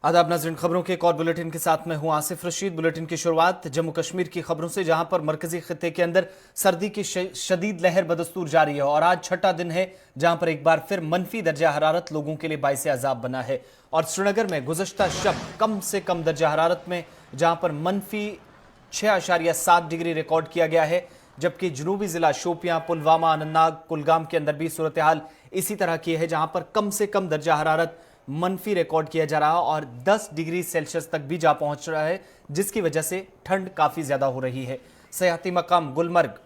आदाब नाज़रीन, खबरों के एक और बुलेटिन के साथ मैं हूं आसिफ रशीद। बुलेटिन की शुरुआत जम्मू कश्मीर की खबरों से, जहां पर मरकजी खित्ते के अंदर सर्दी की शदीद लहर बदस्तूर जारी है और आज छठा दिन है जहां पर एक बार फिर मनफी दर्जा हरारत लोगों के लिए बाइसे अजाब बना है। और श्रीनगर में गुज़श्ता शब कम से कम दर्जा हरारत में जहां पर मनफी 6.7 डिग्री रिकॉर्ड किया गया है, जबकि जनूबी जिला शोपियां, पुलवामा, अनंतनाग, कुलगाम के अंदर भी सूरत हाल इसी तरह की है, जहां पर कम से कम दर्जा हरारत मनफी रिकॉर्ड किया जा रहा और 10 डिग्री सेल्सियस तक भी जा पहुंच रहा है, जिसकी वजह से ठंड काफी ज्यादा हो रही है। सयाहती मकाम गुलमर्ग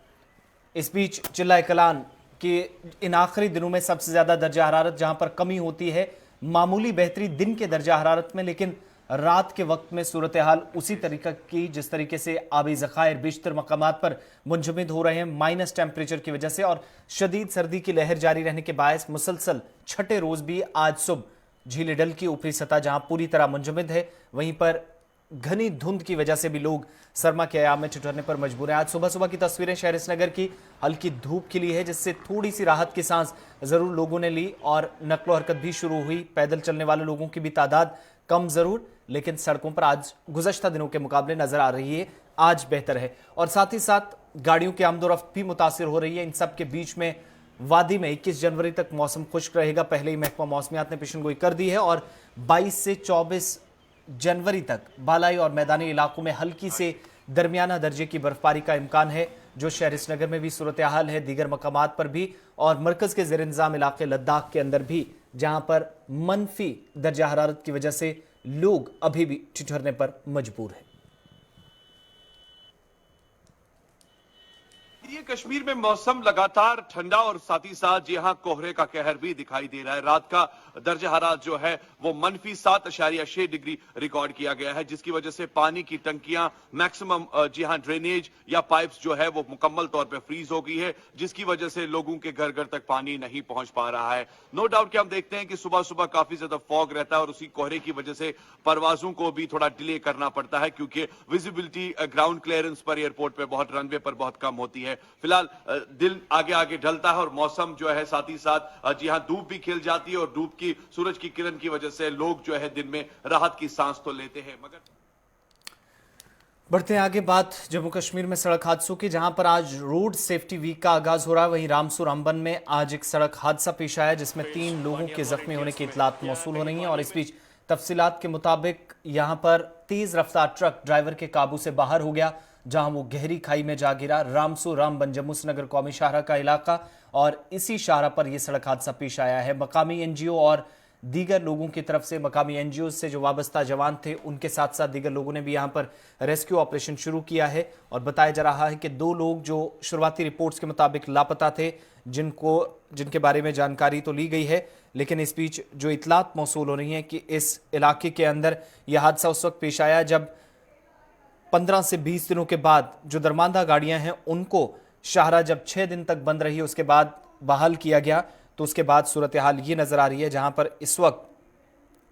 इस बीच चिल्ला कलान के इन आखिरी दिनों में सबसे ज्यादा दर्जा हरारत जहां पर कमी होती है, मामूली बेहतरी दिन के दर्जा हरारत में, लेकिन रात के वक्त में सूरत हाल उसी तरीके की जिस तरीके से आबी ज़खायर बेशतर मकामात पर मुंजमद हो रहे हैं माइनस टेम्परेचर की वजह से, और शदीद सर्दी की लहर जारी रहने के बायस मुसलसल छठे रोज भी आज सुबह झील डल की ऊपरी सतह जहां पूरी तरह मुंजमद है, वहीं पर घनी धुंध की वजह से भी लोग सरमा के अयाम में ठिठुरने पर मजबूर हैं। आज सुबह सुबह की तस्वीरें शहर श्रीनगर की, हल्की धूप खिली है जिससे थोड़ी सी राहत की सांस जरूर लोगों ने ली और नकलो हरकत भी शुरू हुई। पैदल चलने वाले लोगों की भी तादाद कम जरूर, लेकिन सड़कों पर आज गुज़श्ता दिनों के मुकाबले नजर आ रही है आज बेहतर है। और साथ ही साथ गाड़ियों की आमदोरफ्त भी मुतासिर हो रही है। इन सब के बीच में वादी में 21 जनवरी तक मौसम खुश्क रहेगा, पहले ही महकमा मौसमियात ने पेशनगोई कर दी है, और 22 से 24 जनवरी तक बालाई और मैदानी इलाकों में हल्की से दरमियाना दर्जे की बर्फबारी का इम्कान है, जो शहर श्रीनगर में भी सूरत हाल है, दीगर मकामात पर भी, और मरकज के ज़ेर इंतज़ाम इलाके लद्दाख के अंदर भी, जहां पर मनफी दर्जा हरारत की वजह से लोग अभी भी ठिठुरने पर मजबूर हैं। ये कश्मीर में मौसम लगातार ठंडा और साथ ही साथ यहाँ कोहरे का कहर भी दिखाई दे रहा है। रात का दर्जा हरारत जो है वो -7.6 डिग्री रिकॉर्ड किया गया है, जिसकी वजह से पानी की टंकियां मैक्सिमम ड्रेनेज या पाइप्स जो है वो मुकम्मल तौर पे फ्रीज हो गई है, जिसकी वजह से लोगों के घर घर तक पानी नहीं पहुंच पा रहा है। नो डाउट कि हम देखते हैं कि सुबह सुबह काफी ज्यादा फॉग रहता है और उसी कोहरे की वजह से परवाजों को भी थोड़ा डिले करना पड़ता है, क्योंकि विजिबिलिटी ग्राउंड क्लियरेंस पर एयरपोर्ट पर बहुत, रनवे पर बहुत कम होती है। फिलहाल दिन आगे आगे ढलता है और मौसम जो है साथ ही साथ जी हां धूप भी खिल जाती है और धूप की सूरज की किरण की वजह से लोग जो है दिन में राहत की सांस तो लेते हैं। मगर बढ़ते हैं आगे बात जम्मू कश्मीर में सड़क हादसों की, जहां पर आज रोड सेफ्टी वीक का आगाज हो रहा है। वहीं रामसू रामबन में आज एक सड़क हादसा पेश आया जिसमें 3 लोगों के जख्मी होने की इतलात मौसूल हो रही हैं, और इस बीच तफसीलात के मुताबिक यहां पर तेज रफ्तार ट्रक ड्राइवर के काबू से बाहर हो गया, जहां वो गहरी खाई में जा गिरा। रामसू रामबन जम्मू श्रीनगर कौमी शाहरा का इलाका, और इसी शाहरा पर यह सड़क हादसा पेश आया है। मकामी एनजीओ और दीगर लोगों की तरफ से, मकामी एनजीओ से जो वाबस्ता जवान थे उनके साथ साथ दीगर लोगों ने भी यहां पर रेस्क्यू ऑपरेशन शुरू किया है, और बताया जा रहा है कि 2 लोग जो शुरुआती रिपोर्ट्स के मुताबिक लापता थे, जिनके बारे में जानकारी तो ली गई है, लेकिन इस बीच जो इतलात मौसूल हो रही हैं कि इस इलाके के अंदर यह हादसा उस वक्त पेश आया जब 15 से 20 दिनों के बाद जो दरमांदा गाड़ियां हैं उनको शाहरा जब 6 दिन तक बंद रही, उसके बाद बहाल किया गया, तो उसके बाद सूरत हाल ये नजर आ रही है, जहां पर इस वक्त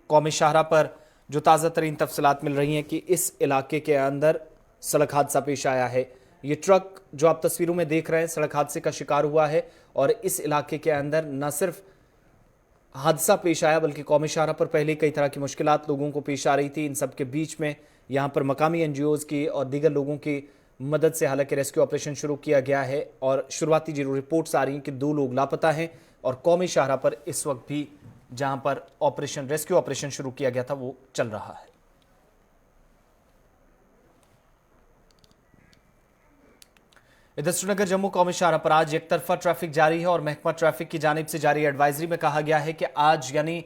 कौमी शाहरा पर जो ताज़ा तरीन तफसीलात मिल रही हैं कि इस इलाके के अंदर सड़क हादसा पेश आया है। ये ट्रक जो आप तस्वीरों में देख रहे हैं सड़क हादसे का शिकार हुआ है, और इस इलाके के अंदर न सिर्फ हादसा पेश आया बल्कि कौमी शाहरा पर पहले कई तरह की मुश्किलात लोगों को पेश आ रही थी। इन सब के बीच में यहाँ पर मकामी एनजीओज़ की और दीगर लोगों की मदद से हालांकि रेस्क्यू ऑपरेशन शुरू किया गया है, और शुरुआती जो रिपोर्ट्स आ रही हैं कि 2 लोग लापता हैं, और कौमी शाहरा पर इस वक्त भी जहां पर रेस्क्यू ऑपरेशन शुरू किया गया था वो चल रहा है। इधर श्रीनगर जम्मू कौमी शाहरा पर आज एक तरफा ट्रैफिक जारी है, और महकमा ट्रैफिक की जानिब से जारी एडवाइजरी में कहा गया है कि आज यानी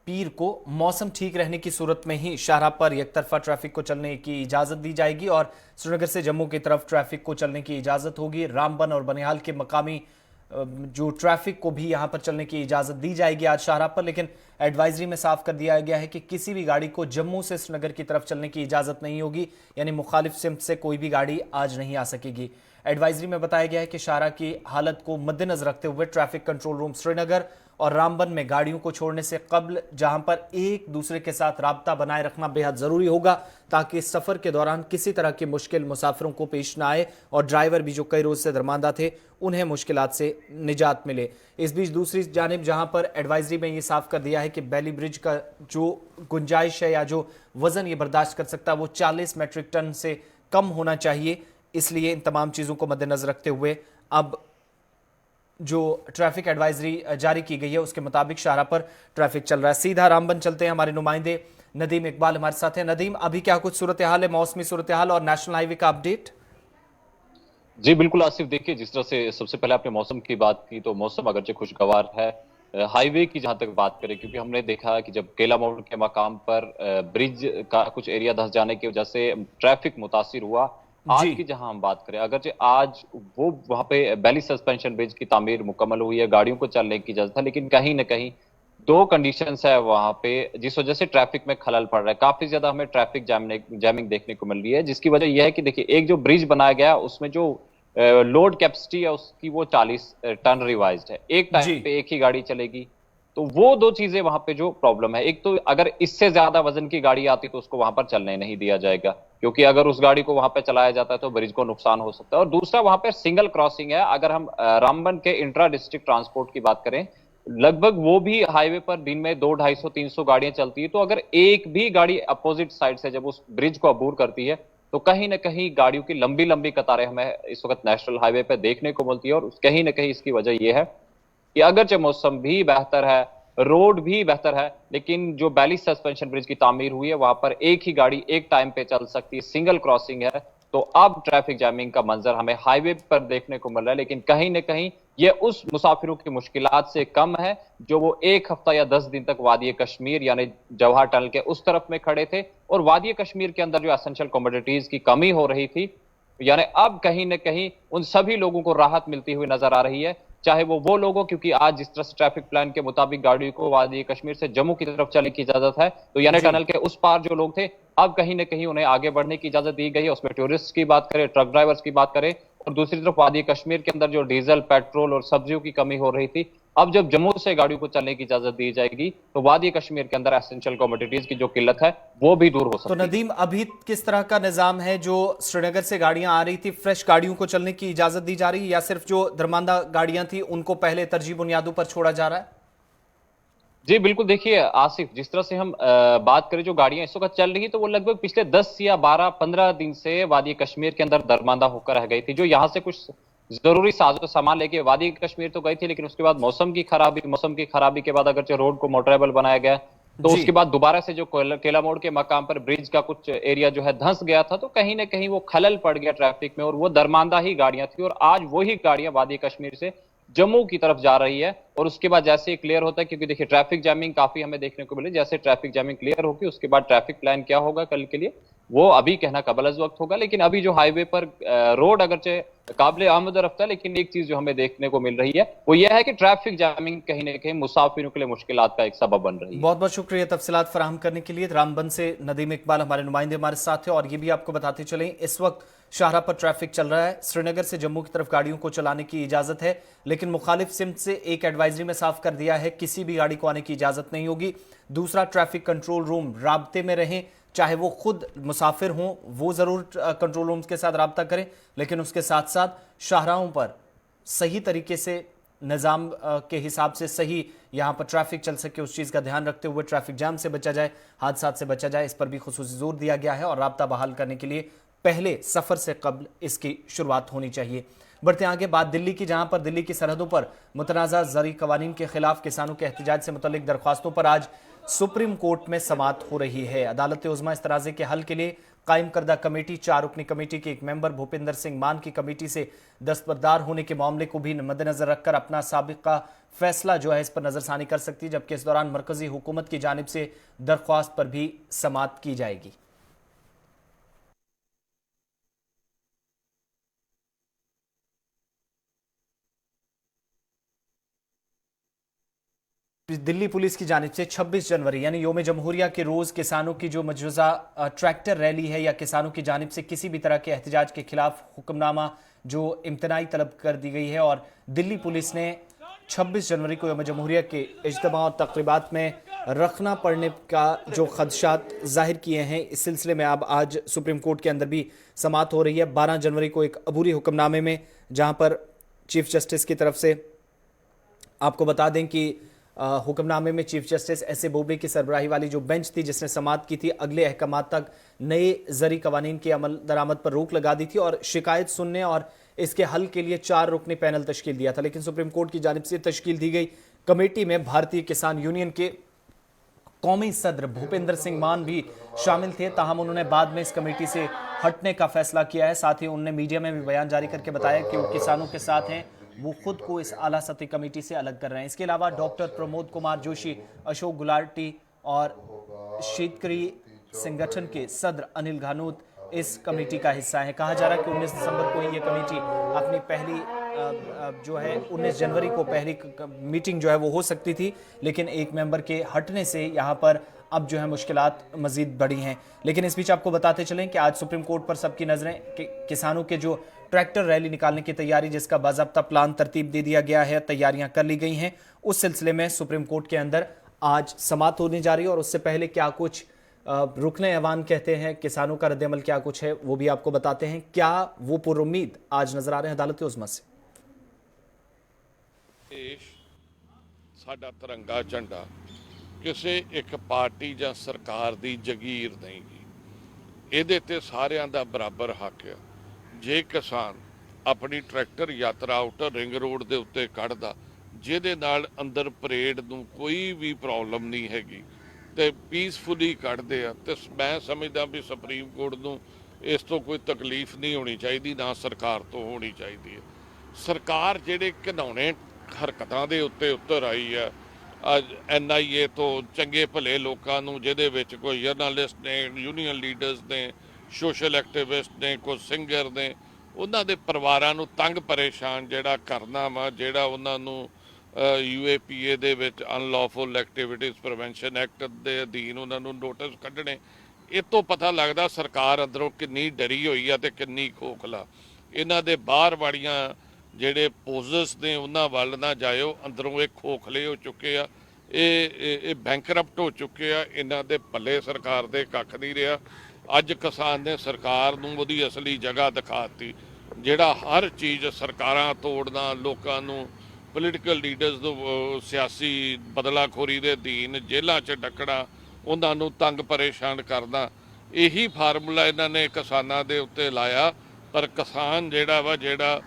पीर को मौसम ठीक रहने की सूरत में ही शाहरा पर एक तरफा ट्रैफिक को चलने की इजाजत दी जाएगी, और श्रीनगर से जम्मू की तरफ ट्रैफिक को चलने की इजाजत होगी। रामबन और बनिहाल के मकामी जो ट्रैफिक को भी यहां पर चलने की इजाजत दी जाएगी आज शाहरा पर, लेकिन एडवाइजरी में साफ कर दिया गया है कि किसी भी गाड़ी को जम्मू से श्रीनगर की तरफ चलने की इजाजत नहीं होगी, यानी मुखालिफ सिमत से कोई भी गाड़ी आज नहीं आ सकेगी। एडवाइजरी में बताया गया है कि शाहरा की हालत को मद्देनजर रखते हुए ट्रैफिक कंट्रोल रूम श्रीनगर और रामबन में गाड़ियों को छोड़ने से कबल जहां पर एक दूसरे के साथ राब्ता बनाए रखना बेहद जरूरी होगा, ताकि इस सफर के दौरान किसी तरह की मुश्किल मुसाफिरों को पेश न आए और ड्राइवर भी जो कई रोज से दरमांदा थे उन्हें मुश्किलात से निजात मिले। इस बीच दूसरी जानिब जहां पर एडवाइजरी में ये साफ कर दिया है कि बैली ब्रिज का जो गुंजाइश है या जो वजन ये बर्दाश्त कर सकता है वो 40 मेट्रिक टन से कम होना चाहिए। इसलिए इन तमाम चीजों को मद्देनजर रखते हुए अब जो ट्रैफिक एडवाइजरी जारी की गई है उसके मुताबिक शाहरा पर ट्रैफिक चल रहा है। सीधा रामबन चलते हैं, हमारे नुमाइंदे नदीम इकबाल हमारे साथ हैं। नदीम, अभी क्या कुछ सूरत हाल है, मौसमी सूरत हाल और नेशनल हाईवे का अपडेट? जी बिल्कुल आसिफ, देखिए जिस तरह से सबसे पहले आपने मौसम की बात की तो मौसम अगरचे खुशगवार है। हाईवे की जहां तक बात करें, क्योंकि हमने देखा कि जब केला मोड़ के मकाम पर ब्रिज का कुछ एरिया धंस जाने की वजह से ट्रैफिक मुतासिर हुआ। आज की जहां हम बात करें, अगरचे आज वो वहां पे बैली सस्पेंशन ब्रिज की तामीर मुकम्मल हुई है, गाड़ियों को चलने की इजाजत है, लेकिन कहीं ना कहीं दो कंडीशंस है वहां पे जिस वजह से ट्रैफिक में खलल पड़ रहा है। काफी ज्यादा हमें ट्रैफिक जैमिंग देखने को मिल रही है, जिसकी वजह यह है कि देखिए एक जो ब्रिज बनाया गया उसमें जो लोड कैपेसिटी है उसकी वो 40 टन रिवाइज्ड है। एक टाइम पे एक ही गाड़ी चलेगी, तो वो दो चीजें वहां पे जो प्रॉब्लम है, एक तो अगर इससे ज्यादा वजन की गाड़ी आती तो उसको वहां पर चलने नहीं दिया जाएगा, क्योंकि अगर उस गाड़ी को वहां पे चलाया जाता है तो ब्रिज को नुकसान हो सकता है। और दूसरा वहां पर सिंगल क्रॉसिंग है। अगर हम रामबन के इंट्रा डिस्ट्रिक्ट ट्रांसपोर्ट की बात करें, लगभग वो भी हाईवे पर दिन में 200, 250, 300 गाड़ियां चलती है, तो अगर एक भी गाड़ी अपोजिट साइड से जब उस ब्रिज को अबूर करती है तो कहीं ना कहीं गाड़ियों की लंबी लंबी कतारें हमें इस वक्त नेशनल हाईवे पे देखने को मिलती है। और कहीं ना कहीं इसकी वजह यह है कि अगरचे मौसम भी बेहतर है, रोड भी बेहतर है, लेकिन जो बैली सस्पेंशन ब्रिज की तामीर हुई है वहां पर एक ही गाड़ी एक टाइम पे चल सकती है, सिंगल क्रॉसिंग है, तो अब ट्रैफिक जैमिंग का मंजर हमें हाईवे पर देखने को मिल रहा है। लेकिन कहीं ना कहीं ये उस मुसाफिरों की मुश्किलात से कम है जो वो एक हफ्ता या 10 दिन तक वादी कश्मीर यानी जवाहर टनल के उस तरफ में खड़े थे, और वादी कश्मीर के अंदर जो एसेंशियल कमोडिटीज की कमी हो रही थी, यानी अब कहीं ना कहीं उन सभी लोगों को राहत मिलती हुई नजर आ रही है। चाहे वो लोग हो, क्योंकि आज जिस तरह से ट्रैफिक प्लान के मुताबिक गाड़ियों को वादी कश्मीर से जम्मू की तरफ चलने की इजाजत है, तो यानी टनल के उस पार जो लोग थे अब कहीं ना कहीं उन्हें आगे बढ़ने की इजाजत दी गई है। उसमें टूरिस्ट की बात करें, ट्रक ड्राइवर्स की बात करें, और दूसरी तरफ वादी कश्मीर के अंदर जो डीजल, पेट्रोल और सब्जियों की कमी हो रही थी, अब जब जम्मू से गाड़ियों को चलने की इजाजत दी जाएगी तो वादी कश्मीर के अंदर एसेंशियल कमोडिटीज की जो किल्लत है वो भी दूर हो सकती है। तो नदीम, अभी किस तरह का निजाम है? जो श्रीनगर से गाड़ियां आ रही थी, फ्रेश गाड़ियों को चलने की इजाजत दी जा रही है या सिर्फ जो दरमांदा गाड़ियां थी उनको पहले तरजीह बुनियादों पर छोड़ा जा रहा है? जी बिल्कुल, देखिए आसिफ, जिस तरह से हम बात करें जो गाड़ियां इस वक्त चल रही तो वो लगभग पिछले 10 या 12-15 दिन से वादी कश्मीर के अंदर दरमांदा होकर रह गई थी। जो यहाँ से कुछ जरूरी साजो सामान लेके वादी कश्मीर तो गई थी, लेकिन उसके बाद मौसम की खराबी के बाद अगर रोड को मोटरेबल बनाया गया तो उसके बाद दोबारा से जो केला मोड़ के मकाम पर ब्रिज का कुछ एरिया जो है धंस गया था, तो कहीं ना कहीं वो खलल पड़ गया ट्रैफिक में, और वो दरमांदा ही गाड़ियां थी। और आज वही गाड़ियां वादी कश्मीर से जम्मू की तरफ जा रही है, और उसके बाद जैसे ही क्लियर होता है, क्योंकि देखिए ट्रैफिक जैमिंग काफी हमें देखने को मिली, जैसे ट्रैफिक जैमिंग क्लियर होगी उसके बाद ट्रैफिक प्लान क्या होगा कल के लिए वो अभी कहना कबल अज वक्त होगा। लेकिन अभी जो हाईवे पर रोड अगरचे काबिल आमद रफ्ता है, लेकिन एक चीज जो हमें देखने को मिल रही है वो यह है कि ट्रैफिक जैमिंग कहीं ना कहीं मुसाफिरों के लिए मुश्किलात का एक सबब बन रही है। बहुत बहुत शुक्रिया तफसीलात फराहम करने के लिए। रामबन से नदीम इकबाल हमारे नुमाइंदे हमारे साथ हैं, और ये भी आपको बताते चलें इस वक्त शाहरा पर ट्रैफिक चल रहा है। श्रीनगर से जम्मू की तरफ गाड़ियों को चलाने की इजाजत है, लेकिन मुखालिफ सिमत से एक एडवाइजरी में साफ कर दिया है किसी भी गाड़ी को आने की इजाजत नहीं होगी। दूसरा, ट्रैफिक कंट्रोल रूम राब्ते में रहें, चाहे वो खुद मुसाफिर हों वो जरूर कंट्रोल रूम्स के साथ राब्ता करें, लेकिन उसके साथ साथ शाहराहों पर सही तरीके से निज़ाम के हिसाब से सही यहाँ पर ट्रैफिक चल सके उस चीज़ का ध्यान रखते हुए ट्रैफिक जाम से बचा जाए, हादसात से बचा जाए, इस पर भी खुसूसी जोर दिया गया है। और राब्ता बहाल करने के लिए पहले सफ़र से कबल इसकी शुरुआत होनी चाहिए। बढ़ते आगे, बात दिल्ली की, जहां पर दिल्ली की सरहदों पर मुतनाज़ा ज़री कवानीन के खिलाफ किसानों के एहतजाज से मुतल्लिक दरख्वास्तों पर आज सुप्रीम कोर्ट में समाअत हो रही है। अदालत उज़्मा इस तनाज़े के हल के लिए कायम करदा कमेटी 4 रुकनी कमेटी के एक मेंबर भूपिंदर सिंह मान की कमेटी से दस्तबरदार होने के मामले को भी मद्देनजर रखकर अपना साबिका फैसला जो है इस पर नजरसानी कर सकती है, जबकि इस दौरान मरकजी हुकूमत की जानिब से दरख्वास्त पर भी समाअत की जाएगी। दिल्ली पुलिस की जानिब से 26 जनवरी यानी योम जमहूरिया के रोज किसानों की जो मजूजा ट्रैक्टर रैली है या किसानों की जानिब से किसी भी तरह के एहतजाज के खिलाफ हुक्मनामा जो इम्तनाई तलब कर दी गई है, और दिल्ली पुलिस ने 26 जनवरी को यौम जमहूरिया के इज्तिमा और तकरीबात में रखना पड़ने का जो खदशात जाहिर किए हैं, इस सिलसिले में अब आज सुप्रीम कोर्ट के अंदर भी समाअत हो रही है। 12 जनवरी को एक अबूरी हुक्मनामे में, जहां पर चीफ जस्टिस की तरफ से, आपको बता दें कि हुक्मनामे में chief justice S A Bobde की सरबराही वाली जो बेंच थी जिसने समाअत की थी, अगले अहकामात तक नए ज़री कवानीन की अमल दरामद पर रोक लगा दी थी और शिकायत सुनने और इसके हल के लिए 4 रुकनी पैनल तश्कील दिया था। लेकिन सुप्रीम कोर्ट की जानिब से तश्कील दी गई कमेटी में भारतीय किसान यूनियन के कौमी सदर भूपेंद्र सिंह मान भी शामिल थे। ताहम उन्होंने बाद में इस कमेटी से हटने का फैसला किया है। साथ ही उन्होंने मीडिया में भी बयान जारी करके बताया कि वो किसानों के साथ हैं, वो खुद को इस आला सतही कमेटी से अलग कर रहे हैं। इसके अलावा डॉक्टर प्रमोद कुमार जोशी, अशोक गुलाटी और शेतकरी संगठन के सदर अनिल घानूत इस कमेटी का हिस्सा है। कहा जा रहा है कि 19 दिसंबर को ही ये कमेटी अपनी पहली जो है 19 जनवरी को पहली मीटिंग जो है वो हो सकती थी, लेकिन एक मेंबर के हटने से यहाँ पर अब जो है मुश्किलात मजीद बढ़ी हैं। लेकिन इस बीच आपको बताते चलें कि आज सुप्रीम कोर्ट पर सबकी नजरें किसानों के जो ट्रैक्टर रैली निकालने की तैयारी, जिसका बाज़ाब्ता प्लान तरतीब दे दिया गया है, तैयारियां कर ली गई हैं, उस सिलसिले में सुप्रीम कोर्ट के अंदर आज समाअत होने जा रही है। और उससे पहले क्या कुछ रुकने ऐवान कहते हैं, किसानों का रद्द-ए-अमल क्या कुछ है, वो भी आपको बताते हैं। क्या वो पुरुम्मीद आज नजर आ रहे हैं अदालत उज़्मा से। देश साडा तिरंगा झंडा ਕਿਸੇ ਇੱਕ ਪਾਰਟੀ ਜਾਂ ਸਰਕਾਰ ਦੀ ਜ਼ਗੀਰ ਨਹੀਂ ਗੀ। ਇਹਦੇ ਤੇ ਸਾਰਿਆਂ ਦਾ ਬਰਾਬਰ ਹੱਕ ਆ। ਜੇ ਕਿਸਾਨ ਆਪਣੀ ਟਰੈਕਟਰ ਯਾਤਰਾ ਆਊਟਰ ਰਿੰਗ ਰੋਡ ਦੇ ਉੱਤੇ ਕੱਢਦਾ, ਜਿਹਦੇ ਨਾਲ ਅੰਦਰ ਪਰੇਡ ਨੂੰ ਕੋਈ ਵੀ ਪ੍ਰੋਬਲਮ ਨਹੀਂ ਹੈਗੀ ਤੇ ਪੀਸਫੁਲੀ ਕੱਢਦੇ ਆ, ਤੇ ਮੈਂ ਸਮਝਦਾ ਵੀ ਸੁਪਰੀਮ ਕੋਰਟ ਨੂੰ ਇਸ ਤੋਂ ਕੋਈ ਤਕਲੀਫ ਨਹੀਂ ਹੋਣੀ ਚਾਹੀਦੀ, ਨਾ ਸਰਕਾਰ ਤੋਂ ਹੋਣੀ ਚਾਹੀਦੀ ਹੈ। ਸਰਕਾਰ ਜਿਹੜੇ ਘਿਨਾਉਣੇ ਹਰਕਤਾਂ ਦੇ ਉੱਤੇ ਉਤਰ ਆਈ ਆ, NIA ਤੋਂ ਚੰਗੇ ਭਲੇ ਲੋਕਾਂ ਨੂੰ, ਜਿਹਦੇ ਵਿੱਚ ਕੋਈ ਜਰਨਲਿਸਟ ਨੇ, ਯੂਨੀਅਨ ਲੀਡਰਸ ਨੇ, ਸੋਸ਼ਲ ਐਕਟਿਵਿਸਟ ਨੇ, ਕੁਝ ਸਿੰਗਰ ਨੇ, ਉਹਨਾਂ ਦੇ ਪਰਿਵਾਰਾਂ ਨੂੰ ਤੰਗ ਪਰੇਸ਼ਾਨ ਜਿਹੜਾ ਕਰਨਾ ਵਾ, ਜਿਹੜਾ ਉਹਨਾਂ ਨੂੰ UAPA ਦੇ ਵਿੱਚ ਅਨਲੌਫੁਲ ਐਕਟੀਵਿਟੀਜ਼ ਪ੍ਰੀਵੈਂਸ਼ਨ ਐਕਟ ਦੇ ਅਧੀਨ ਉਹਨਾਂ ਨੂੰ ਨੋਟਿਸ ਕੱਢਣੇ, ਇਹ ਤੋਂ ਪਤਾ ਲੱਗਦਾ ਸਰਕਾਰ ਅੰਦਰੋਂ ਕਿੰਨੀ ਡਰੀ ਹੋਈ ਆ ਤੇ ਕਿੰਨੀ ਖੋਖਲਾ। ਇਹਨਾਂ ਦੇ ਬਾਹਰ ਵਾਲੀਆਂ ਜਿਹੜੇ ਪੋਜ਼ਸ ਨੇ ਉਹਨਾਂ ਵੱਲ ਨਾ ਜਾਇਓ, ਅੰਦਰੋਂ ਇਹ ਖੋਖਲੇ ਹੋ ਚੁੱਕੇ ਆ, ਇਹ ਬੈਂਕਰਪਟ ਹੋ ਚੁੱਕੇ ਆ। ਇਹਨਾਂ ਦੇ ਪੱਲੇ ਸਰਕਾਰ ਦੇ ਕੱਖ ਨਹੀਂ ਰਿਹਾ। ਅੱਜ ਕਿਸਾਨ ਨੇ ਸਰਕਾਰ ਨੂੰ ਉਹਦੀ ਅਸਲੀ ਜਗ੍ਹਾ ਦਿਖਾਤੀ, ਜਿਹੜਾ ਹਰ ਚੀਜ਼ ਸਰਕਾਰਾਂ ਤੋੜਨਾ, ਲੋਕਾਂ ਨੂੰ, ਪੋਲੀਟੀਕਲ ਲੀਡਰਸ ਨੂੰ ਸਿਆਸੀ ਬਦਲਾਖੋਰੀ ਦੇ ਅਧੀਨ ਜੇਲ੍ਹਾਂ 'ਚ ਡੱਕਣਾ, ਉਹਨਾਂ ਨੂੰ ਤੰਗ ਪਰੇਸ਼ਾਨ ਕਰਨਾ, ਇਹੀ ਫਾਰਮੂਲਾ ਇਹਨਾਂ ਨੇ ਕਿਸਾਨਾਂ ਦੇ ਉੱਤੇ ਲਾਇਆ। ਪਰ ਕਿਸਾਨ ਜਿਹੜਾ ਵਾ, ਜਿਹੜਾ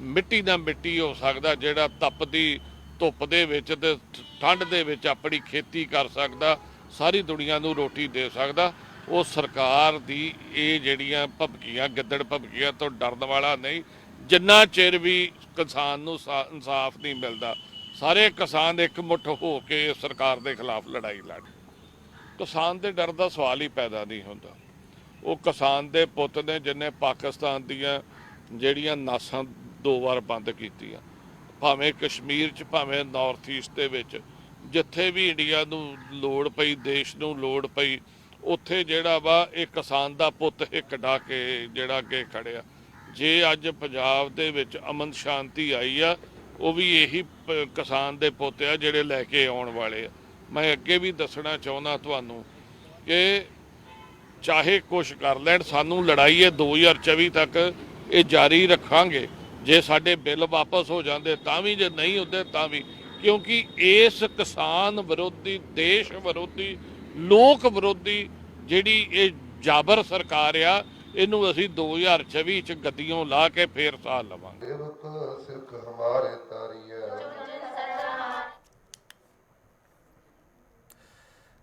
ਮਿੱਟੀ ਦਾ ਮਿੱਟੀ ਹੋ ਸਕਦਾ, ਜਿਹੜਾ ਤਪਦੀ ਧੁੱਪ ਦੇ ਵਿੱਚ ਤੇ ਠੰਡ ਦੇ ਵਿੱਚ ਆਪਣੀ ਖੇਤੀ ਕਰ ਸਕਦਾ, ਸਾਰੀ ਦੁਨੀਆ ਨੂੰ ਰੋਟੀ ਦੇ ਸਕਦਾ, ਉਹ ਸਰਕਾਰ ਦੀ ਇਹ ਜਿਹੜੀਆਂ ਭਬਕੀਆਂ, ਗਿੱਦੜ ਭਬਕੀਆਂ ਤੋਂ ਡਰਨ ਵਾਲਾ ਨਹੀਂ। ਜਿੰਨਾ ਚਿਰ ਵੀ ਕਿਸਾਨ ਨੂੰ ਇਨਸਾਫ ਨਹੀਂ ਮਿਲਦਾ, ਸਾਰੇ ਕਿਸਾਨ ਇਕਮੁੱਠ ਹੋ ਕੇ ਸਰਕਾਰ ਦੇ ਖਿਲਾਫ ਲੜਾਈ ਲੜ। ਕਿਸਾਨ ਦੇ ਡਰ ਦਾ ਸਵਾਲ ਹੀ ਪੈਦਾ ਨਹੀਂ ਹੁੰਦਾ। ਉਹ ਕਿਸਾਨ ਦੇ ਪੁੱਤ ਨੇ ਜਿਹਨੇ ਪਾਕਿਸਤਾਨ ਦੀਆਂ ਜਿਹੜੀਆਂ ਨਾਸਾਂ 2 ਵਾਰ ਬੰਦ ਕੀਤੀਆਂ, ਭਾਵੇਂ ਕਸ਼ਮੀਰ 'ਚ, ਭਾਵੇਂ ਨਾਰਥ ਈਸਟ ਦੇ ਵਿੱਚ, ਜਿੱਥੇ ਵੀ ਇੰਡੀਆ ਨੂੰ ਲੋੜ ਪਈ, ਦੇਸ਼ ਨੂੰ ਲੋੜ ਪਈ, ਉੱਥੇ ਜਿਹੜਾ ਵਾ ਇਹ ਕਿਸਾਨ ਦਾ ਪੁੱਤ ਹਿੱਕ ਡਾ ਕੇ ਜਿਹੜਾ ਅੱਗੇ ਖੜਿਆ। ਜੇ ਅੱਜ ਪੰਜਾਬ ਦੇ ਵਿੱਚ ਅਮਨ ਸ਼ਾਂਤੀ ਆਈ ਆ, ਉਹ ਵੀ ਇਹੀ ਕਿਸਾਨ ਦੇ ਪੁੱਤ ਆ ਜਿਹੜੇ ਲੈ ਕੇ ਆਉਣ ਵਾਲੇ ਆ। ਮੈਂ ਅੱਗੇ ਵੀ ਦੱਸਣਾ ਚਾਹੁੰਦਾ ਤੁਹਾਨੂੰ ਕਿ ਚਾਹੇ ਕੁਛ ਕਰ ਲੈਣ, ਸਾਨੂੰ ਲੜਾਈ ਹੈ 2024 ਤੱਕ ਇਹ ਜਾਰੀ ਰੱਖਾਂਗੇ। ਜੇ ਸਾਡੇ ਬਿੱਲ ਵਾਪਸ ਹੋ ਜਾਂਦੇ ਤਾਂ ਵੀ, ਜੇ ਨਹੀਂ ਹੁੰਦੇ ਤਾਂ ਵੀ, ਕਿਉਂਕਿ ਇਸ ਕਿਸਾਨ ਵਿਰੋਧੀ, ਦੇਸ਼ ਵਿਰੋਧੀ, ਲੋਕ ਵਿਰੋਧੀ ਜਿਹੜੀ ਇਹ ਜਾਬਰ ਸਰਕਾਰ ਆ, ਇਹਨੂੰ ਅਸੀਂ 2024 ਚ ਗੱਡੀਆਂ ਲਾ ਕੇ ਫੇਰ ਸਾਹ ਲਵਾਂਗੇ।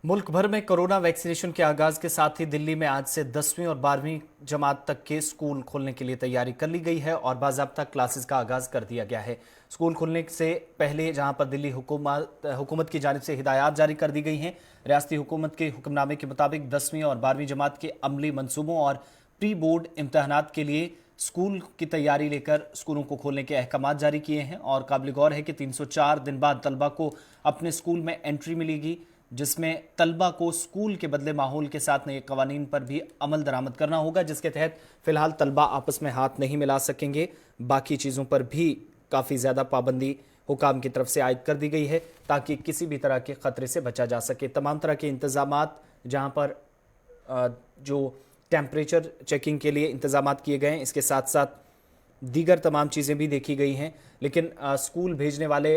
मुल्क भर में कोरोना वैक्सीनेशन के आगाज के साथ ही दिल्ली में आज से 10वीं और 12वीं जमात तक के स्कूल खोलने के लिए तैयारी कर ली गई है और बाज़ाब्ता क्लासेस का आगाज कर दिया गया है। स्कूल खोलने से पहले जहां पर दिल्ली हुकूमत की जानिब से हिदायत जारी कर दी गई हैं। रियासती हुकूमत के हुक्मनामे के मुताबिक 10वीं और 12वीं जमात के अमली मंसूबों और प्री बोर्ड इम्तहानात के लिए स्कूल की तैयारी लेकर स्कूलों को खोलने के अहकाम जारी किए हैं। और काबिल गौर है कि 304 दिन बाद तलबा को अपने स्कूल में एंट्री मिलेगी, जिसमें तलबा को स्कूल के बदले माहौल के साथ नए कवानीन पर भी अमल दरामद करना होगा, जिसके तहत फिलहाल तलबा आपस में हाथ नहीं मिला सकेंगे। बाकी चीज़ों पर भी काफ़ी ज़्यादा पाबंदी हुकाम की तरफ से आयद कर दी गई है ताकि किसी भी तरह के खतरे से बचा जा सके। तमाम तरह के इंतजामात जहां पर जो टेम्परेचर चेकिंग के लिए इंतजामात किए गए हैं, इसके साथ साथ दीगर तमाम चीज़ें भी देखी गई हैं। लेकिन स्कूल भेजने वाले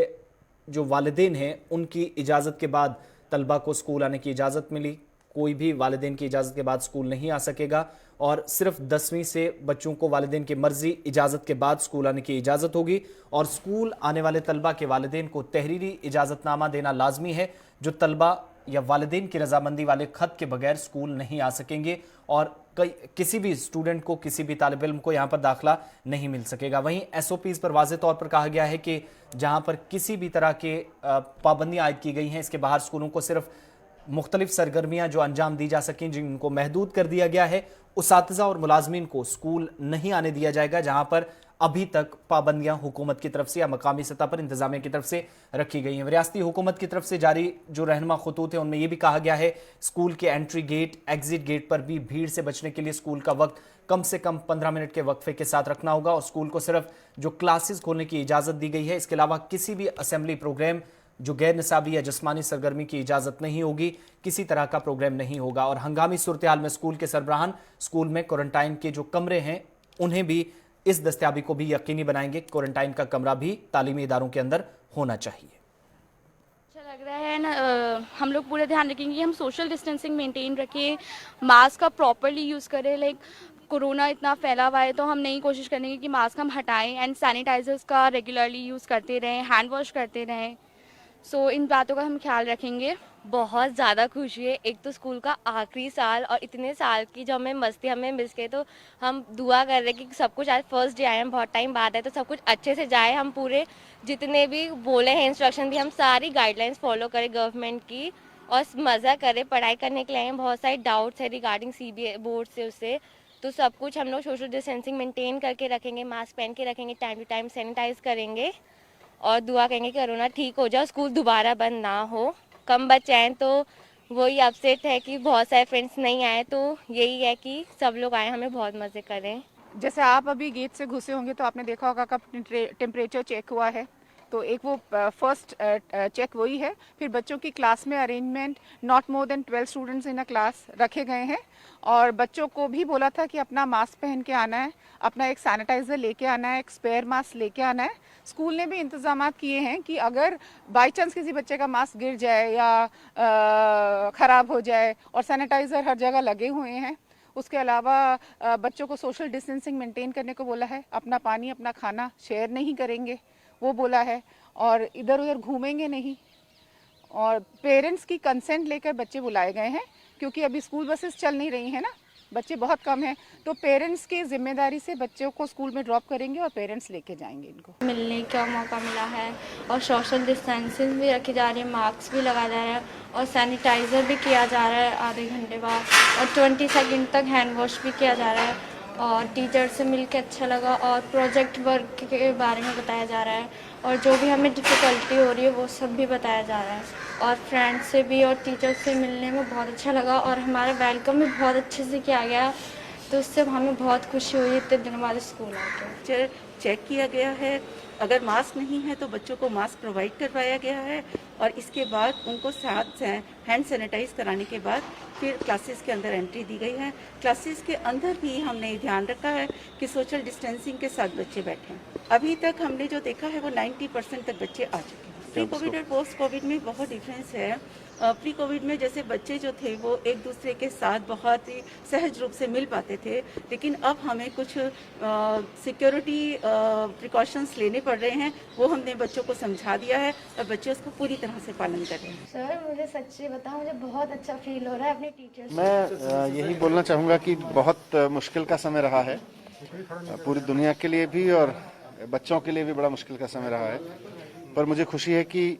जो वालिदैन हैं उनकी इजाज़त के बाद तलबा को स्कूल आने की इजाज़त मिली। कोई भी वालिदैन की इजाज़त के बाद स्कूल नहीं आ सकेगा और सिर्फ 10वीं से बच्चों को वालिदैन की मर्जी इजाज़त के बाद स्कूल आने की इजाज़त होगी। और स्कूल आने वाले तलबा के वालिदैन को तहरीरी इजाज़तनामा देना लाजमी है। जो तलबा या वालिदैन की रजामंदी वाले खत के बगैर स्कूल नहीं आ सकेंगे और किसी भी स्टूडेंट को, किसी भी तालिब इल्म को यहाँ पर दाखिला नहीं मिल सकेगा। वहीं SOPs पर वाज़े तौर पर कहा गया है कि जहाँ पर किसी भी तरह के पाबंदियाँ आयद की गई हैं, इसके बाहर स्कूलों को सिर्फ मुख्तलिफ सरगर्मियाँ जो अंजाम दी जा सकें जिनको महदूद कर दिया गया है। उसातिज़ा और मुलाजमीन को स्कूल नहीं आने दिया जाएगा जहाँ पर अभी तक पाबंदियां हुकूमत की तरफ से या मकामी सतह पर इंतजामिया की तरफ से रखी गई हैं। रियासती हुकूमत की तरफ से जारी जो रहनुमा खतूत है उनमें यह भी कहा गया है स्कूल के एंट्री गेट, एग्जिट गेट पर भी भीड़ से बचने के लिए स्कूल का वक्त कम से कम 15 मिनट के वक्फे के साथ रखना होगा और स्कूल को सिर्फ जो क्लासेस खोलने की इजाज़त दी गई है, इसके अलावा किसी भी असेंबली प्रोग्राम जो गैर निसाबी या जिस्मानी सरगर्मी की इजाज़त नहीं होगी, किसी तरह का प्रोग्राम नहीं होगा। और हंगामी सूरत हाल में स्कूल के सरबराहान स्कूल में क्वारंटाइन के जो कमरे हैं उन्हें भी इस दस्तयाबी को भी यकीनी बनाएंगे। क्वारंटाइन का कमरा भी तालीमी इदारों के अंदर होना चाहिए। अच्छा लग रहा है ना, हम लोग पूरा ध्यान रखेंगे कि हम सोशल डिस्टेंसिंग मेंटेन रखें, मास्क का प्रॉपरली यूज़ करें। लाइक कोरोना इतना फैला हुआ है तो हम नई कोशिश करेंगे कि मास्क हम हटाएं एंड सैनिटाइजर्स का रेगुलरली यूज़ करते रहें, हैंड वॉश करते रहें। इन बातों का हम ख्याल रखेंगे। बहुत ज़्यादा खुशी है। एक तो स्कूल का आखिरी साल और इतने साल की जो हमें मस्ती हमें मिस गई, तो हम दुआ कर रहे हैं कि सब कुछ आज फर्स्ट डे आए हैं, बहुत टाइम बाद है, तो सब कुछ अच्छे से जाए। हम पूरे जितने भी बोले हैं इंस्ट्रक्शन भी, हम सारी गाइडलाइंस फॉलो करें गवर्नमेंट की और मज़ा करें। पढ़ाई करने के लिए हैं, बहुत सारे डाउट्स है रिगार्डिंग CBSE बोर्ड से उससे, तो सब कुछ हम लोग सोशल डिस्टेंसिंग मेंटेन करके रखेंगे, मास्क पहन के रखेंगे, टाइम टू टाइम सैनिटाइज करेंगे और दुआ करेंगे कि कोरोना ठीक हो जाए, स्कूल दोबारा बंद ना हो। कम बच्चे आए तो वही अपसेट है कि बहुत सारे फ्रेंड्स नहीं आए, तो यही है कि सब लोग आए, हमें बहुत मज़े करें। जैसे आप अभी गेट से घुसे होंगे तो आपने देखा होगा कब टेम्परेचर चेक हुआ है, तो एक वो फर्स्ट चेक वही है। फिर बच्चों की क्लास में arrangement, not more than 12 students in a class रखे गए हैं और बच्चों को भी बोला था कि अपना मास्क पहन के आना है, अपना एक सैनिटाइज़र लेके आना है, एक स्पेयर मास्क लेके आना है। स्कूल ने भी इंतजाम किए हैं कि अगर बाई चांस किसी बच्चे का मास्क गिर जाए या ख़राब हो जाए, और सैनिटाइज़र हर जगह लगे हुए हैं। उसके अलावा बच्चों को सोशल डिस्टेंसिंग मेंटेन करने को बोला है, अपना पानी अपना खाना शेयर नहीं करेंगे वो बोला है, और इधर उधर घूमेंगे नहीं, और पेरेंट्स की कंसेंट लेकर बच्चे बुलाए गए हैं क्योंकि अभी स्कूल बसेस चल नहीं रही हैं ना, बच्चे बहुत कम हैं, तो पेरेंट्स की जिम्मेदारी से बच्चों को स्कूल में ड्रॉप करेंगे और पेरेंट्स लेके जाएंगे इनको। मिलने का मौका मिला है और सोशल डिस्टेंसिंग भी रखी जा रही है, मास्क भी लगाया जा रहा है और सैनिटाइज़र भी किया जा रहा है आधे घंटे बाद, और 20 सेकंड तक हैंड वॉश भी किया जा रहा है। और टीचर से मिलकर अच्छा लगा और प्रोजेक्ट वर्क के बारे में बताया जा रहा है और जो भी हमें डिफ़िकल्टी हो रही है वो सब भी बताया जा रहा है। और फ्रेंड्स से भी और टीचर से मिलने में बहुत अच्छा लगा और हमारा वेलकम भी बहुत अच्छे से किया गया, तो उससे हमें बहुत खुशी हुई इतने दिनों बाद स्कूल आके। चेक किया गया है, अगर मास्क नहीं है तो बच्चों को मास्क प्रोवाइड करवाया गया है और इसके बाद उनको साथ हैंड सैनिटाइज कराने के बाद फिर क्लासेस के अंदर एंट्री दी गई है। क्लासेस के अंदर भी हमने ध्यान रखा है कि सोशल डिस्टेंसिंग के साथ बच्चे बैठें। अभी तक हमने जो देखा है वो 90% तक बच्चे आ चुके हैं। प्री कोविड और पोस्ट कोविड में बहुत डिफरेंस है। प्री कोविड में जैसे बच्चे जो थे वो एक दूसरे के साथ बहुत ही सहज रूप से मिल पाते थे, लेकिन अब हमें कुछ सिक्योरिटी प्रिकॉशंस लेने पड़ रहे हैं, वो हमने बच्चों को समझा दिया है और बच्चे उसको पूरी तरह से पालन कर रहे हैं। सर मुझे सच्ची बताऊं, मुझे बहुत अच्छा फील हो रहा है अपने टीचर्स। मैं यही बोलना चाहूँगा कि बहुत मुश्किल का समय रहा है पूरी दुनिया के लिए भी और बच्चों के लिए भी, बड़ा मुश्किल का समय रहा है, पर मुझे खुशी है कि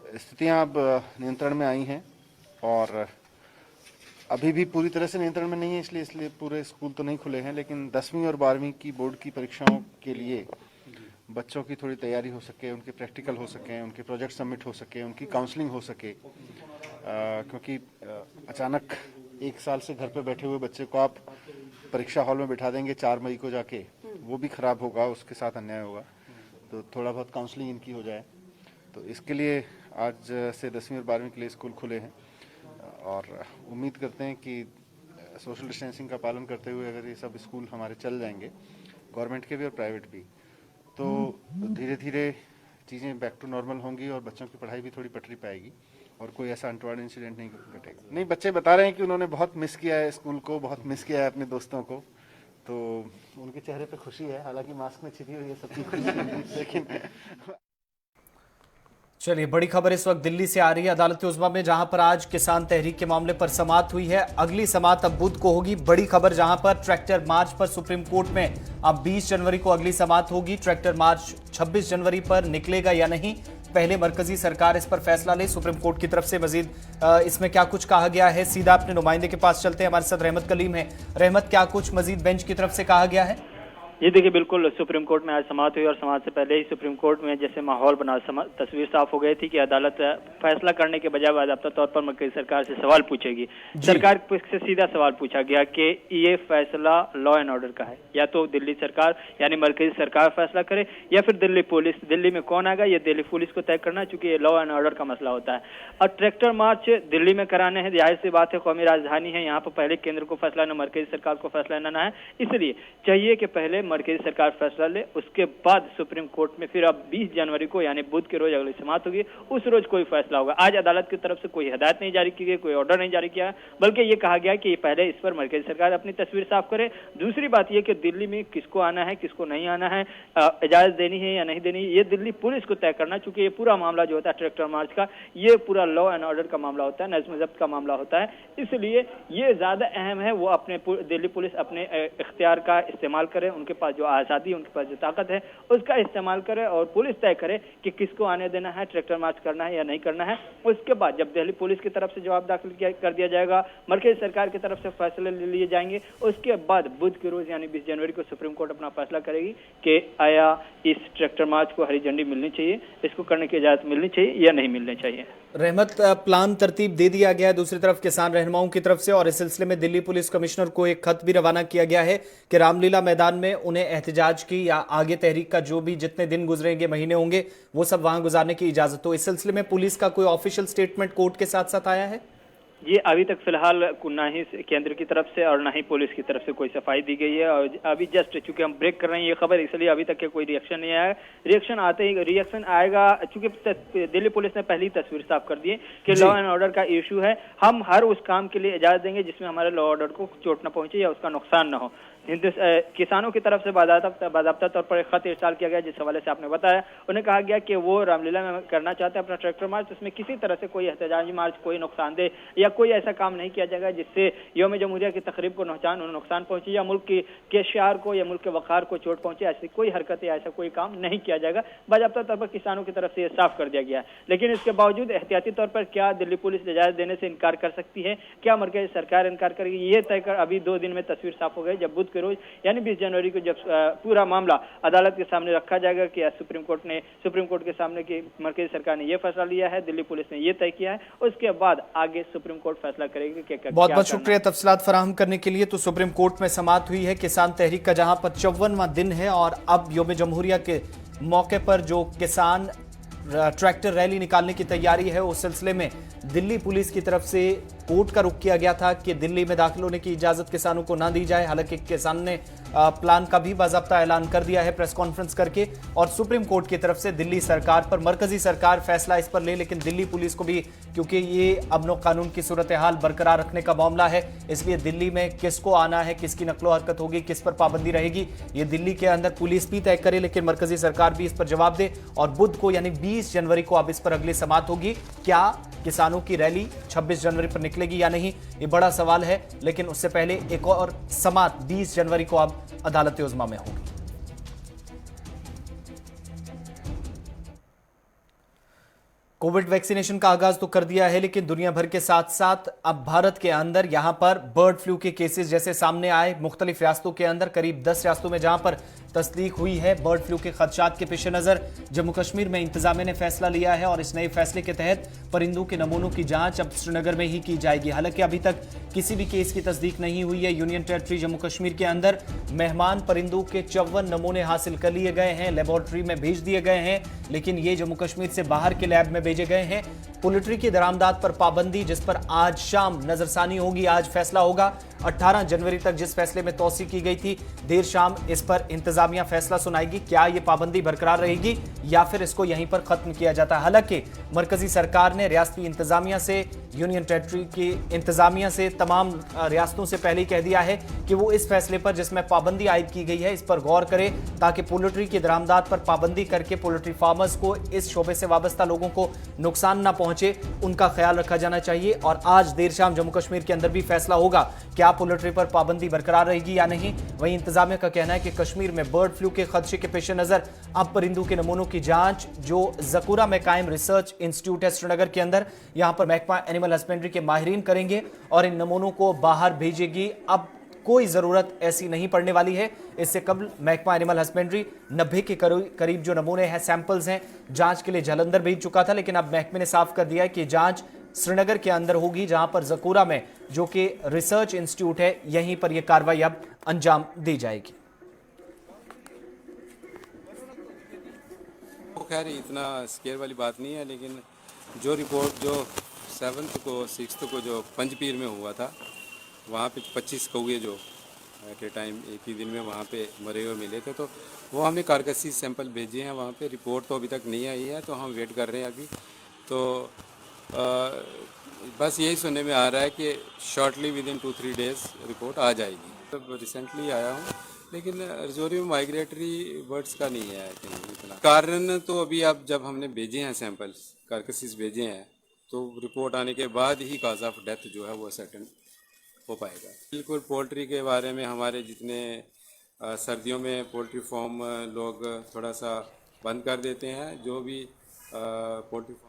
स्थितियां अब नियंत्रण में आई हैं और अभी भी पूरी तरह से नियंत्रण में नहीं है, इसलिए पूरे स्कूल तो नहीं खुले हैं, लेकिन 10वीं और 12वीं की बोर्ड की परीक्षाओं के लिए बच्चों की थोड़ी तैयारी हो सके, उनके प्रैक्टिकल हो सके, उनके प्रोजेक्ट सबमिट हो सके, उनकी काउंसलिंग हो सके, क्योंकि अचानक एक साल से घर पे बैठे हुए बच्चे को आप परीक्षा हॉल में बिठा देंगे 4 मई को जाके, वो भी खराब होगा, उसके साथ अन्याय होगा। तो थोड़ा बहुत काउंसलिंग इनकी हो जाए। तो इसके लिए आज से 10वीं और 12वीं के लिए स्कूल खुले हैं और उम्मीद करते हैं कि सोशल डिस्टेंसिंग का पालन करते हुए अगर ये सब स्कूल हमारे चल जाएंगे, गवर्नमेंट के भी और प्राइवेट भी, तो धीरे धीरे चीज़ें बैक टू नॉर्मल होंगी और बच्चों की पढ़ाई भी थोड़ी पटरी पाएगी और कोई ऐसा अनटवार्ड इंसिडेंट नहीं घटेगा। नहीं, बच्चे बता रहे हैं कि उन्होंने बहुत मिस किया है स्कूल को, बहुत मिस किया है अपने दोस्तों को, तो उनके चेहरे पे खुशी है, हालांकि मास्क में छिपी हुई है सबकी खुशी लेकिन चलिए, बड़ी खबर इस वक्त दिल्ली से आ रही है अदालत उज़्मा में, जहां पर आज किसान तहरीक के मामले पर समाअत हुई है। अगली समाअत अब बुध को होगी। बड़ी खबर जहां पर ट्रैक्टर मार्च पर सुप्रीम कोर्ट में अब 20 जनवरी को अगली समाअत होगी। ट्रैक्टर मार्च 26 जनवरी पर निकलेगा या नहीं, पहले मरकजी सरकार इस पर फैसला ले। सुप्रीम कोर्ट की तरफ से मजीद इसमें क्या कुछ कहा गया है, सीधा अपने नुमाइंदे के पास चलते हैं। हमारे साथ रहमत कलीम है। रहमत, क्या कुछ मजीद बेंच की तरफ से कहा गया है? जी देखिए, बिल्कुल सुप्रीम कोर्ट में आज समाअत हुई और समाअत से पहले ही सुप्रीम कोर्ट में जैसे माहौल बना, तस्वीर साफ हो गई थी कि अदालत फैसला करने के बजाय बाकायदा तौर पर मरकजी सरकार से सवाल पूछेगी। सरकार से सीधा सवाल पूछा गया कि ये फैसला लॉ एंड ऑर्डर का है, या तो दिल्ली सरकार यानी मरकजी सरकार फैसला करे या फिर दिल्ली पुलिस। दिल्ली में कौन आएगा ये दिल्ली पुलिस को तय करना, चूंकि ये लॉ एंड ऑर्डर का मसला होता है। और ट्रैक्टर मार्च दिल्ली में कराने हैं, जाहिर सी बात है, कौमी राजधानी है, यहाँ पर पहले केंद्र को फैसला न मरकजी सरकार को फैसला लेना है, इसलिए चाहिए कि पहले मरकजी सरकार फैसला ले, उसके बाद सुप्रीम कोर्ट में फिर अब 20 जनवरी को यानी बुध के रोज अगली समाअत होगी, उस रोज कोई फैसला होगा। आज अदालत की तरफ से कोई हिदायत नहीं जारी की गई, कोई ऑर्डर नहीं जारी किया, बल्कि ये कहा गया कि पहले इस पर मरकजी सरकार अपनी तस्वीर साफ करे। दूसरी बात यह कि दिल्ली में किसको आना है किसको नहीं आना है, इजाजत देनी है या नहीं देनी, ये दिल्ली पुलिस को तय करना, चूंकि ये पूरा मामला जो होता है ट्रैक्टर मार्च का, ये पूरा लॉ एंड ऑर्डर का मामला होता है, नज्म जब्त का मामला होता है, इसलिए ये ज्यादा अहम है। वो अपने दिल्ली पुलिस अपने इख्तियार का इस्तेमाल करे, उनके पास जो आजादी, उनके पास जो ताकत है उसका इस्तेमाल करे और पुलिस तय करे कि किसको आने देना है, ट्रैक्टर मार्च करना है या नहीं करना है। उसके बाद जब दिल्ली पुलिस की तरफ से जवाब दाखिल कर दिया जाएगा, मरकजी सरकार की तरफ से फैसले ले लिए जाएंगे, उसके बाद बुध के रोज यानी 20 जनवरी को सुप्रीम कोर्ट अपना फैसला करेगी कि आया इस ट्रैक्टर मार्च को हरी झंडी मिलनी चाहिए, इसको करने की इजाजत मिलनी चाहिए या नहीं मिलनी चाहिए। रहमत, प्लान तरतीब दे दिया गया है दूसरी तरफ किसान रहनुमाओं की तरफ से, और इस सिलसिले में दिल्ली पुलिस कमिश्नर को एक खत भी रवाना किया गया है कि रामलीला मैदान में उन्हें एहतजाज की या आगे तहरीक का जो भी जितने दिन गुजरेंगे, महीने होंगे, वो सब वहां गुजारने की इजाजत हो। इस सिलसिले में पुलिस का कोई ऑफिशियल स्टेटमेंट कोर्ट के साथ साथ आया है? ये अभी तक फिलहाल ना ही केंद्र की तरफ से और ना ही पुलिस की तरफ से कोई सफाई दी गई है, और अभी जस्ट चूंकि हम ब्रेक कर रहे हैं ये खबर, इसलिए अभी तक के कोई रिएक्शन नहीं आया। रिएक्शन आते ही रिएक्शन आएगा, चूंकि दिल्ली पुलिस ने पहली तस्वीर साफ कर दी है कि लॉ एंड ऑर्डर का इशू है, हम हर उस काम के लिए इजाजत देंगे जिसमें हमारे लॉ ऑर्डर को चोट न पहुंचे या उसका नुकसान न हो। किसानों की तरफ से बाज़ाब्ता तौर पर एक खत इरसाल किया गया, जिस हवाले से आपने बताया, उन्हें कहा गया कि वो रामलीला में करना चाहते हैं अपना ट्रैक्टर मार्च, उसमें किसी तरह से कोई एहतजाजी मार्च, कोई नुकसानदेह या कोई ऐसा काम नहीं किया जाएगा जिससे यौम जमहूरिया की तकरीब को नुकसान पहुंचे या मुल्क के शार को या मुल्क के वक़ार को चोट पहुंचे, ऐसी कोई हरकत या ऐसा कोई काम नहीं किया जाएगा। बाज़ाब्ता तौर पर किसानों की तरफ से ये साफ कर दिया गया है, लेकिन इसके बावजूद एहतियाती तौर पर क्या दिल्ली पुलिस इजाजत देने से इनकार कर सकती है, क्या मरकजी सरकार इनकार करेगी, ये तय कर अभी 2 दिन में तस्वीर साफ हो गई। जब बुध के रोज यानी 20 जनवरी को जब पूरा मामला अदालत के सामने रखा जाएगा कि सुप्रीम कोर्ट के सामने कि मरकजी सरकार ने यह फैसला लिया है, दिल्ली पुलिस ने यह तय किया है, उसके बाद आगे सुप्रीम कोर्ट फैसला करेगी कि बहुत बहुत शुक्रिया तफसीलात फराहम करने के लिए। तो सुप्रीम कोर्ट में समाअत हुई है किसान तहरीक का, जहां पर 54वां दिन है और अब यौम जमहूरिया के मौके पर जो किसान ट्रैक्टर रैली निकालने की तैयारी है, उस सिलसिले में दिल्ली पुलिस की तरफ से कोर्ट का रुख किया गया था कि दिल्ली में दाखिल होने की इजाजत किसानों को ना दी जाए। हालांकि किसान ने प्लान का भी बाज़ाब्ता ऐलान कर दिया है प्रेस कॉन्फ्रेंस करके, और सुप्रीम कोर्ट की तरफ से दिल्ली सरकार पर मरकजी सरकार फैसला इस पर ले, लेकिन दिल्ली पुलिस को भी, क्योंकि ये अमन कानून की सूरत हाल बरकरार रखने का मामला है, इसलिए दिल्ली में किसको आना है, किसकी नकलो हरकत होगी, किस पर पाबंदी रहेगी, ये दिल्ली के अंदर पुलिस भी तय करे, लेकिन मरकजी सरकार भी इस पर जवाब दे। और बुध को यानी 20 जनवरी को अब इस पर अगली समाअत होगी। क्या किसानों की रैली 26 जनवरी पर निकलेगी या नहीं, ये बड़ा सवाल है, लेकिन उससे पहले एक और समाअत 20 जनवरी को अब अदालत उज़्मा में होगी। कोविड वैक्सीनेशन का आगाज तो कर दिया है, लेकिन दुनिया भर के साथ साथ अब भारत के अंदर यहां पर बर्ड फ्लू के केसेस जैसे सामने आए, मुख्तलिफ रियासतों के अंदर करीब 10 रियासतों में जहां पर तस्दीक हुई है। बर्ड फ्लू के खदशात के पेश नजर जम्मू कश्मीर में इंतजामिया ने फैसला लिया है और इस नए फैसले के तहत परिंदों के नमूनों की जांच अब श्रीनगर में ही की जाएगी। हालांकि अभी तक किसी भी केस की तस्दीक नहीं हुई है। यूनियन टेरिटरी जम्मू कश्मीर के अंदर मेहमान परिंदों के 54 नमूने हासिल कर लिए गए हैं, लेबोरेटरी में भेज दिए गए हैं, लेकिन ये जम्मू कश्मीर से बाहर के लैब में भेजे गए हैं। पोल्ट्री की दरामदात पर पाबंदी, जिस पर आज शाम नजरसानी होगी, आज फैसला होगा। 18 जनवरी तक जिस फैसले में तौसी की गई थी, देर शाम इस पर इंतजामिया फैसला सुनाएगी। क्या ये पाबंदी बरकरार रहेगी या फिर इसको यहीं पर खत्म किया जाता है। हालांकि मरकजी सरकार ने रियासती इंतजामिया से, यूनियन टेरिटरी की इंतजामिया से, तमाम रियासतों से पहले ही कह दिया है कि वो इस फैसले पर जिसमें पाबंदी आयद की गई है इस पर गौर करे, ताकि पोल्ट्री की दरामदात पर पाबंदी करके पोल्ट्री फार्मर्स को, इस शोबे से वाबस्ता लोगों को नुकसान ना पहुंचे, उनका ख्याल रखा जाना चाहिए। और आज देर शाम जम्मू कश्मीर के अंदर भी फैसला होगा क्या पोल्ट्री पर पाबंदी बरकरार रहेगी या नहीं। वहीं इंतजामिया का कहना है कि कश्मीर में बर्ड फ्लू के खदशे के पेश नजर अब परिंदों के नमूनों की जांच जो जकूरा में कायम रिसर्च इंस्टीट्यूट है श्रीनगर के अंदर, यहां पर महकमा एनिमल हस्बेंड्री के माहिरीन करेंगे और इन नमूनों को बाहर भेजेगी। अब कोई जरूरत ऐसी नहीं पड़ने वाली है। इससे कबल महकमा एनिमल हस्बेंड्री 90 के करीब जो नमूने हैं, सैंपल्स हैं, जांच के लिए जालंधर भेज चुका था, लेकिन अब महकमे ने साफ कर दिया है कि जांच श्रीनगर के अंदर होगी, जहां पर जकूरा में जो कि रिसर्च इंस्टीट्यूट है, यहीं पर यह कार्रवाई अब अंजाम दी जाएगी। खैर इतना स्केयर वाली बात नहीं है, लेकिन जो रिपोर्ट जो 7th को 6th को जो पंजपीर में हुआ था, वहाँ पे 25 कौए जो एट ए टाइम एक ही दिन में वहाँ पे मरे हुए मिले थे, तो वो हमने कारकसी सैंपल भेजे हैं वहाँ पे। रिपोर्ट तो अभी तक नहीं आई है, तो हम वेट कर रहे हैं अभी। तो बस यही सुनने में आ रहा है कि shortly within 2-3 days report आ जाएगी। तो रिसेंटली आया हूँ, लेकिन रजौरी में माइग्रेटरी बर्ड्स का नहीं है इतना। कारण तो अभी अब जब हमने भेजे हैं सैंपल्स, कारकसीस भेजे हैं, तो रिपोर्ट आने के बाद ही काज ऑफ डेथ जो है वो सर्टन हो पाएगा। बिल्कुल पोल्ट्री के बारे में हमारे जितने सर्दियों में पोल्ट्री फार्म लोग थोड़ा सा बंद कर देते हैं, जो भी पोल्ट्री फार्म।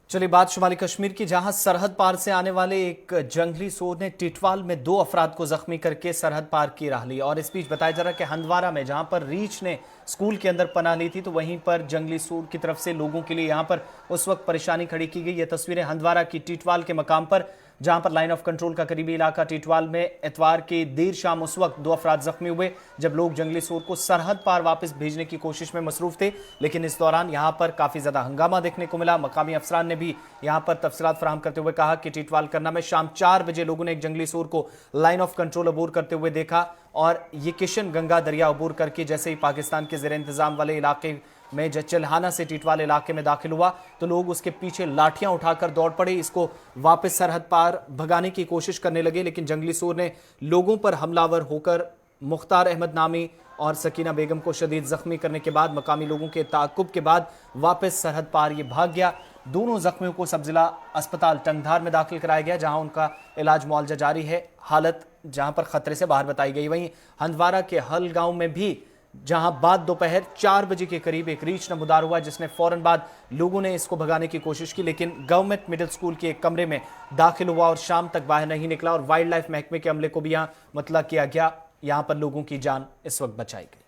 चलिए बात शुमाली कश्मीर की, जहां सरहद पार से आने वाले एक जंगली सूर ने टिटवाल में 2 अफराद को जख्मी करके सरहद पार की राह ली। और इस बीच बताया जा रहा है कि हंदवारा में जहां पर रीछ ने स्कूल के अंदर पनाह ली थी, तो वहीं पर जंगली सूर की तरफ से लोगों के लिए यहां पर उस वक्त परेशानी खड़ी की गई। ये तस्वीरें हंदवारा की टिटवाल के मकाम पर, जहां पर लाइन ऑफ कंट्रोल का करीबी इलाका टिटवाल में इतवार की देर शाम उस वक्त 2 अफराद जख्मी हुए जब लोग जंगली सूर को सरहद पार वापस भेजने की कोशिश में मसरूफ थे। लेकिन इस दौरान यहां पर काफी ज्यादा हंगामा देखने को मिला। मकामी अफसरान ने भी यहां पर तफसीलात फराहम करते हुए कहा कि टिटवाल करना में शाम 4 बजे लोगों ने एक जंगली सूर को लाइन ऑफ कंट्रोल अबूर करते हुए देखा और ये किशन गंगा दरिया अबूर करके जैसे ही पाकिस्तान के ज़ेर इंतजाम वाले इलाके में चिल्हाना से टिटवाल इलाके में दाखिल हुआ, तो लोग उसके पीछे लाठियां उठाकर दौड़ पड़े, इसको वापस सरहद पार भगाने की कोशिश करने लगे। लेकिन जंगली सूर ने लोगों पर हमलावर होकर मुख्तार अहमद नामी और सकीना बेगम को शदीद जख्मी करने के बाद मकामी लोगों के ताक़ुब के बाद वापस सरहद पार ये भाग गया। दोनों जख्मियों को सब जिला अस्पताल टंगधार में दाखिल कराया गया, जहां उनका इलाज मुआवजा जारी है। हालत जहां पर खतरे से बाहर बताई गई। वहीं हंदवारा के हल गांव में भी, जहां बाद दोपहर 4 बजे के करीब एक रीछ नमूदार हुआ, जिसने फौरन बाद लोगों ने इसको भगाने की कोशिश की, लेकिन गवर्नमेंट मिडिल स्कूल के एक कमरे में दाखिल हुआ और शाम तक बाहर नहीं निकला। और वाइल्ड लाइफ महकमे के अमले को भी यहां मुतला किया गया। यहां पर लोगों की जान इस वक्त बचाई गई।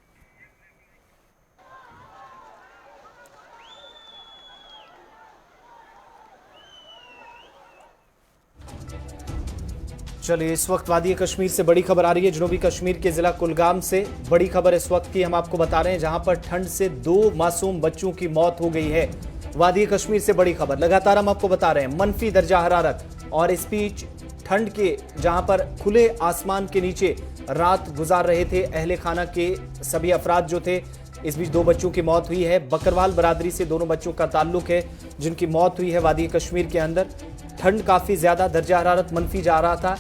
चलिए इस वक्त वादी कश्मीर से बड़ी खबर आ रही है। जनूबी कश्मीर के जिला कुलगाम से बड़ी खबर इस वक्त की हम आपको बता रहे हैं, जहां पर ठंड से 2 मासूम बच्चों की मौत हो गई है। वादी कश्मीर से बड़ी खबर लगातार हम आपको बता रहे हैं। मनफी दर्जा हरारत और इस बीच ठंड के, जहां पर खुले आसमान के नीचे रात गुजार रहे थे अहले खाना के सभी अफराद जो थे। इस बीच 2 बच्चों की मौत हुई है। बकरवाल बरादरी से दोनों बच्चों का ताल्लुक है जिनकी मौत हुई है वादी कश्मीर के अंदर। ठंड काफी ज्यादा, दर्जा हरारत मनफी जा रहा था,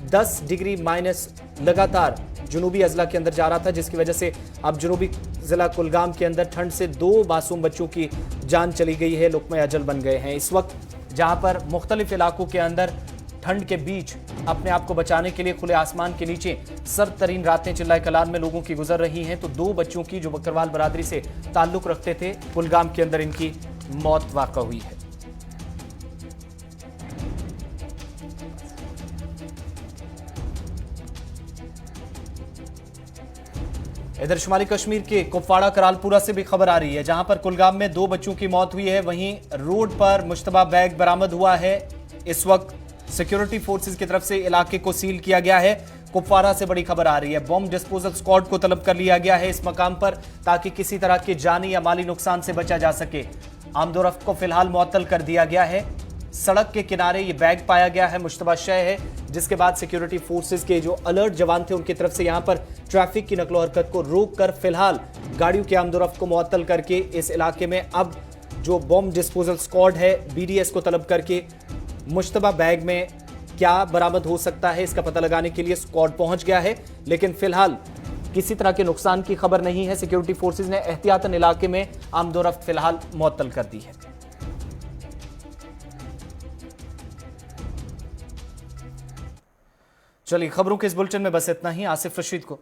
10 डिग्री माइनस लगातार जुनूबी अजला के अंदर जा रहा था, जिसकी वजह से अब जुनूबी जिला कुलगाम के अंदर ठंड से 2 मासूम बच्चों की जान चली गई है, लुक़्मे अजल बन गए हैं। इस वक्त जहां पर मुख्तलिफ इलाकों के अंदर ठंड के बीच अपने आप को बचाने के लिए खुले आसमान के नीचे सर्द तरीन रातें चिल्लाए कलान में लोगों की गुजर रही हैं, तो 2 बच्चों की जो बकरवाल बरादरी से ताल्लुक रखते थे, कुलगाम के अंदर इनकी मौत वाक़ा हुई है। इधर शुमाली कश्मीर के कुपवाड़ा करालपुरा से भी खबर आ रही है, जहां पर कुलगाम में 2 बच्चों की मौत हुई है। वहीं रोड पर मुश्तबा बैग बरामद हुआ है। इस वक्त सिक्योरिटी फोर्सेस की तरफ से इलाके को सील किया गया है। कुपवाड़ा से बड़ी खबर आ रही है, बॉम्ब डिस्पोजल स्क्वाड को तलब कर लिया गया है इस मकाम पर, ताकि किसी तरह के जानी या माली नुकसान से बचा जा सके। आमदोरफ्त को फिलहाल मुअत्तल कर दिया गया है। सड़क के किनारे ये बैग पाया गया है, मुश्तबा शय है, जिसके बाद सिक्योरिटी फोर्सेस के जो अलर्ट जवान थे उनकी तरफ से यहां पर ट्रैफिक की नकलो हरकत को रोक कर फिलहाल गाड़ियों की आमदोरफ्त को मुअत्तल करके इस इलाके में अब जो बॉम्ब डिस्पोजल स्क्वाड है बीडीएस को तलब करके मुश्तबा बैग में क्या बरामद हो सकता है इसका पता लगाने के लिए स्क्वाड पहुंच गया है। लेकिन फिलहाल किसी तरह के नुकसान की खबर नहीं है। सिक्योरिटी फोर्सेस ने एहतियातन इलाके में आमदोरफ्त फिलहाल मुअत्तल कर दी है। चलिए, खबरों के इस बुलेटिन में बस इतना ही। आसिफ रशीद को